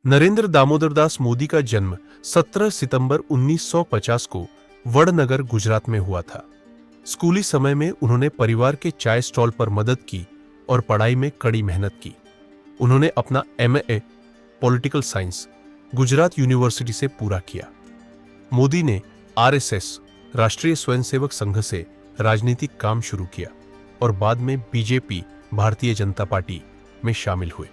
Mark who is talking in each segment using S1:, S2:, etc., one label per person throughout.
S1: नरेंद्र दामोदर दास मोदी का जन्म 17 सितंबर 1950 को वडनगर, गुजरात में हुआ था। स्कूली समय में उन्होंने परिवार के चाय स्टॉल पर मदद की और पढ़ाई में कड़ी मेहनत की। उन्होंने अपना MA political science Gujarat university से पूरा किया। मोदी ने आरएसएस राष्ट्रीय स्वयंसेवक संघ से राजनीतिक काम शुरू किया और बाद में बीजेपी भारतीय जनता पार्टी में शामिल हुए।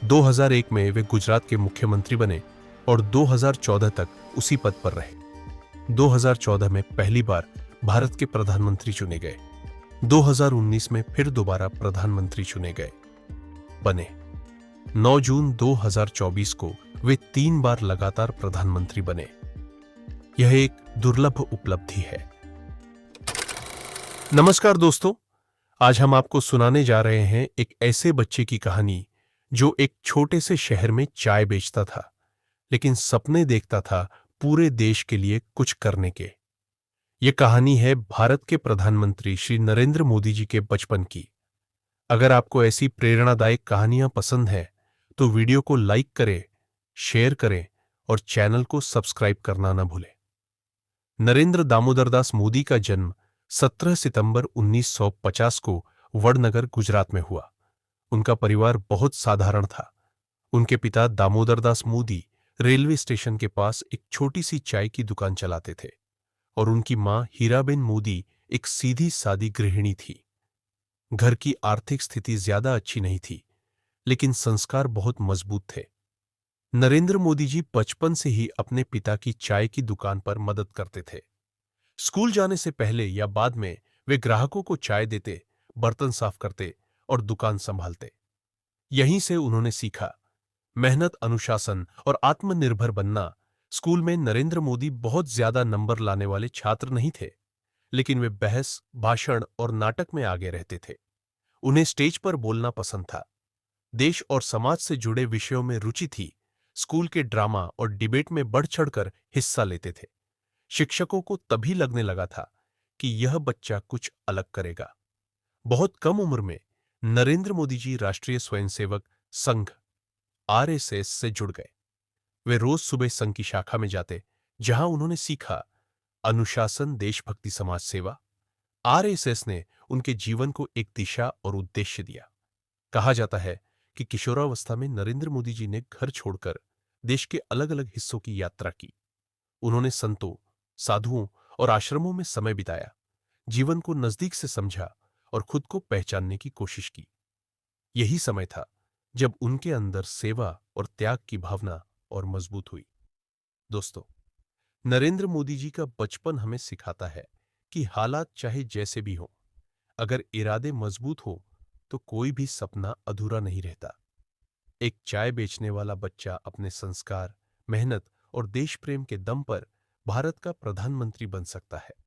S1: 2001 में वे गुजरात के मुख्यमंत्री बने और 2014 तक उसी पद पर रहे। 2014 में पहली बार भारत के प्रधानमंत्री चुने गए। 2019 में फिर दोबारा प्रधानमंत्री चुने गए बने। 9 जून 2024 को वे 3 बार लगातार प्रधानमंत्री बने। यह एक दुर्लभ उपलब्धि है। नमस्कार दोस्तों, आज हम आपको सुनाने जा रहे हैं एक ऐसे बच्चे की कहानी जो एक छोटे से शहर में चाय बेचता था, लेकिन सपने देखता था पूरे देश के लिए कुछ करने के। यह कहानी है भारत के प्रधानमंत्री श्री नरेंद्र मोदी जी के बचपन की। अगर आपको ऐसी प्रेरणादायक कहानियां पसंद हैं, तो वीडियो को लाइक करें, शेयर करें और चैनल को सब्सक्राइब करना न भूलें। नरेंद्र दामोदर दास मोदी का जन्म 17 सितंबर 1950 को वडनगर, गुजरात में हुआ। उनका परिवार बहुत साधारण था। उनके पिता दामोदर दास मोदी रेलवे स्टेशन के पास एक छोटी सी चाय की दुकान चलाते थे और उनकी मां हीराबेन मोदी एक सीधी सादी गृहिणी थी। घर की आर्थिक स्थिति ज्यादा अच्छी नहीं थी, लेकिन संस्कार बहुत मजबूत थे। नरेंद्र मोदी जी बचपन से ही अपने पिता की चाय की दुकान पर मदद करते थे। स्कूल जाने से पहले या बाद में वे ग्राहकों को चाय देते, बर्तन साफ करते और दुकान संभालते। यहीं से उन्होंने सीखा मेहनत, अनुशासन और आत्मनिर्भर बनना। स्कूल में नरेंद्र मोदी बहुत ज्यादा नंबर लाने वाले छात्र नहीं थे, लेकिन वे बहस, भाषण और नाटक में आगे रहते थे। उन्हें स्टेज पर बोलना पसंद था। देश और समाज से जुड़े विषयों में रुचि थी। स्कूल के ड्रामा और डिबेट में बढ़ चढ़कर हिस्सा लेते थे। शिक्षकों को तभी लगने लगा था कि यह बच्चा कुछ अलग करेगा। बहुत कम उम्र में नरेंद्र मोदी जी राष्ट्रीय स्वयंसेवक संघ आरएसएस से जुड़ गए। वे रोज सुबह संघ की शाखा में जाते, जहां उन्होंने सीखा अनुशासन, देशभक्ति, समाज सेवा। आरएसएस ने उनके जीवन को एक दिशा और उद्देश्य दिया। कहा जाता है कि किशोरावस्था में नरेंद्र मोदी जी ने घर छोड़कर देश के अलग अलग हिस्सों की यात्रा की। उन्होंने संतों, साधुओं और आश्रमों में समय बिताया, जीवन को नजदीक से समझा और खुद को पहचानने की कोशिश की। यही समय था जब उनके अंदर सेवा और त्याग की भावना और मजबूत हुई। दोस्तों, नरेंद्र मोदी जी का बचपन हमें सिखाता है कि हालात चाहे जैसे भी हों, अगर इरादे मजबूत हो तो कोई भी सपना अधूरा नहीं रहता। एक चाय बेचने वाला बच्चा अपने संस्कार, मेहनत और देश प्रेम के दम पर भारत का प्रधानमंत्री बन सकता है।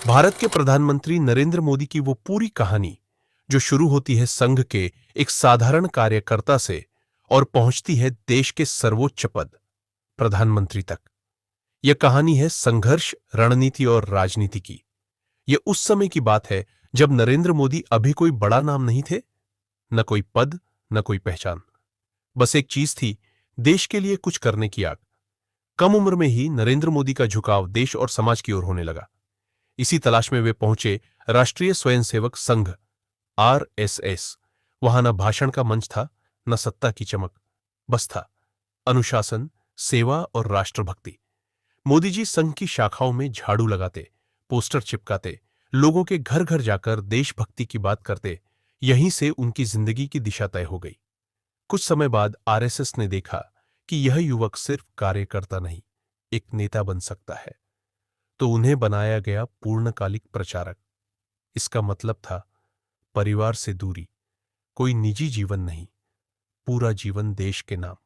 S1: भारत के प्रधानमंत्री नरेंद्र मोदी की वो पूरी कहानी जो शुरू होती है संघ के एक साधारण कार्यकर्ता से और पहुंचती है देश के सर्वोच्च पद, प्रधानमंत्री तक। यह कहानी है संघर्ष, रणनीति और राजनीति की। यह उस समय की बात है जब नरेंद्र मोदी अभी कोई बड़ा नाम नहीं थे, न कोई पद, न कोई पहचान। बस एक चीज थी, देश के लिए कुछ करने की आग। कम उम्र में ही नरेंद्र मोदी का झुकाव देश और समाज की ओर होने लगा। इसी तलाश में वे पहुंचे राष्ट्रीय स्वयंसेवक संघ आरएसएस। वहां न भाषण का मंच था, न सत्ता की चमक, बस था अनुशासन, सेवा और राष्ट्रभक्ति। मोदी जी संघ की शाखाओं में झाड़ू लगाते, पोस्टर चिपकाते, लोगों के घर घर जाकर देशभक्ति की बात करते। यहीं से उनकी जिंदगी की दिशा तय हो गई। कुछ समय बाद आरएसएस ने देखा कि यह युवक सिर्फ कार्यकर्ता नहीं, एक नेता बन सकता है, तो उन्हें बनाया गया पूर्णकालिक प्रचारक। इसका मतलब था परिवार से दूरी, कोई निजी जीवन नहीं, पूरा जीवन देश के नाम।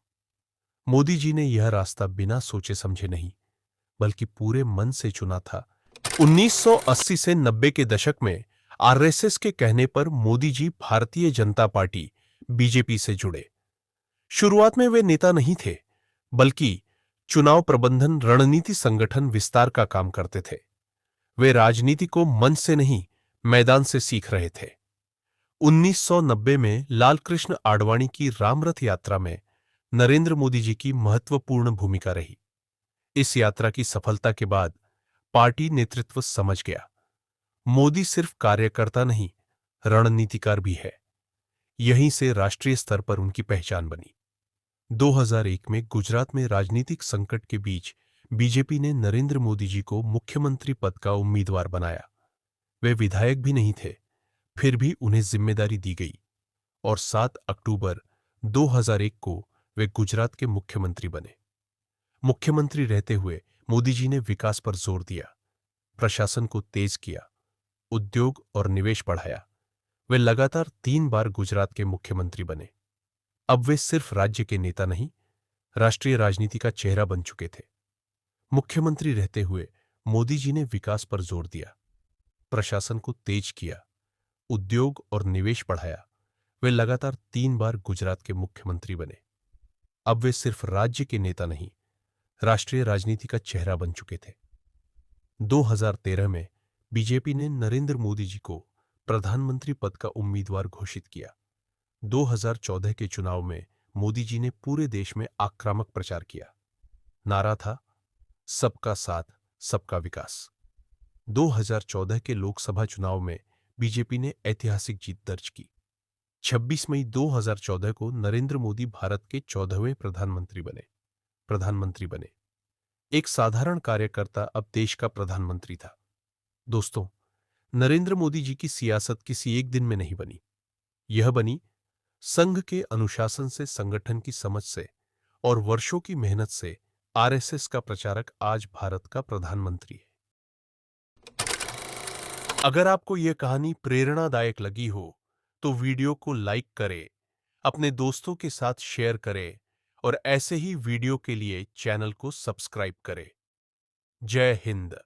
S1: मोदी जी ने यह रास्ता बिना सोचे समझे नहीं, बल्कि पूरे मन से चुना था। 1980 से 90 के दशक में आरएसएस के कहने पर मोदी जी भारतीय जनता पार्टी बीजेपी से जुड़े। शुरुआत में वे नेता नहीं थे, बल्कि चुनाव प्रबंधन, रणनीति, संगठन विस्तार का काम करते थे। वे राजनीति को मन से नहीं, मैदान से सीख रहे थे। 1990 में लालकृष्ण आडवाणी की रामरथ यात्रा में नरेंद्र मोदी जी की महत्वपूर्ण भूमिका रही। इस यात्रा की सफलता के बाद पार्टी नेतृत्व समझ गया, मोदी सिर्फ कार्यकर्ता नहीं, रणनीतिकार भी है। यहीं से राष्ट्रीय स्तर पर उनकी पहचान बनी। 2001 में गुजरात में राजनीतिक संकट के बीच बीजेपी ने नरेंद्र मोदी जी को मुख्यमंत्री पद का उम्मीदवार बनाया। वे विधायक भी नहीं थे, फिर भी उन्हें जिम्मेदारी दी गई और 7 अक्टूबर 2001 को वे गुजरात के मुख्यमंत्री बने। मुख्यमंत्री रहते हुए मोदी जी ने विकास पर जोर दिया, प्रशासन को तेज किया, उद्योग और निवेश बढ़ाया। वे लगातार 3 बार गुजरात के मुख्यमंत्री बने। अब वे सिर्फ राज्य के नेता नहीं, राष्ट्रीय राजनीति का चेहरा बन चुके थे। मुख्यमंत्री रहते हुए मोदी जी ने विकास पर जोर दिया, प्रशासन को तेज किया, उद्योग और निवेश बढ़ाया। वे लगातार 3 बार गुजरात के मुख्यमंत्री बने। अब वे सिर्फ राज्य के नेता नहीं, राष्ट्रीय राजनीति का चेहरा बन चुके थे। 2013 में बीजेपी ने नरेंद्र मोदी जी को प्रधानमंत्री पद का उम्मीदवार घोषित किया। 2014 के चुनाव में मोदी जी ने पूरे देश में आक्रामक प्रचार किया। नारा था, सबका साथ, सबका विकास। 2014 के लोकसभा चुनाव में बीजेपी ने ऐतिहासिक जीत दर्ज की। 26 मई 2014 को नरेंद्र मोदी भारत के 14वें प्रधानमंत्री बने। एक साधारण कार्यकर्ता अब देश का प्रधानमंत्री था। दोस्तों, नरेंद्र मोदी जी की सियासत किसी एक दिन में नहीं बनी। यह बनी संघ के अनुशासन से, संगठन की समझ से और वर्षों की मेहनत से। आरएसएस का प्रचारक आज भारत का प्रधानमंत्री है। अगर आपको यह कहानी प्रेरणादायक लगी हो तो वीडियो को लाइक करें, अपने दोस्तों के साथ शेयर करें और ऐसे ही वीडियो के लिए चैनल को सब्सक्राइब करें। जय हिंद।